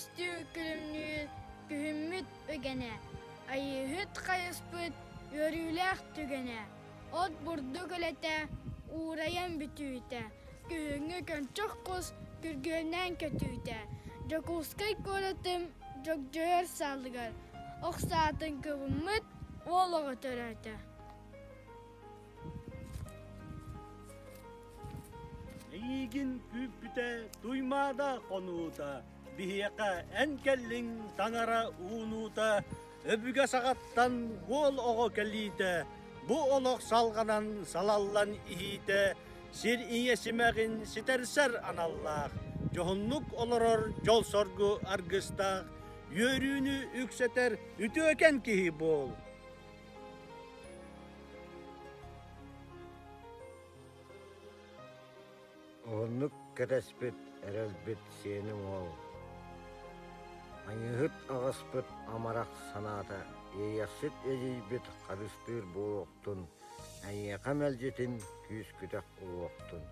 күстү күлүмнүү күһүммүт өгене. Айыһыт кайыспыт өрүлэх түгене. От бурду көлете уурайан бүтүүтэ. Күһүңү көнчөх кус күргөннен көтүүтэ. Жокускай коратым жокжөр салдыгар. Оксаатын кыбыммыт олого төрөтө. Игин күппүтэ туймада конуута. Бихияка энкеллин таңара уунуута. Өбүгө сагаттан ол ого келлиите. Бу олог салганан салаллан иите. Сир иесимегин ситерсер аналлах. Жохуннук олорор жол соргу аргыстах. Йөрүүнү үксетер үтөкен кихи бол. Оннук кәтәспет әрәлбет сенің ол. Айыхыт ағаспыт амарақ саната. Ейясыт әжейбет қарыстыр бұл оқтын. Әйеқам әлжетін күз күтәк ол оқтын.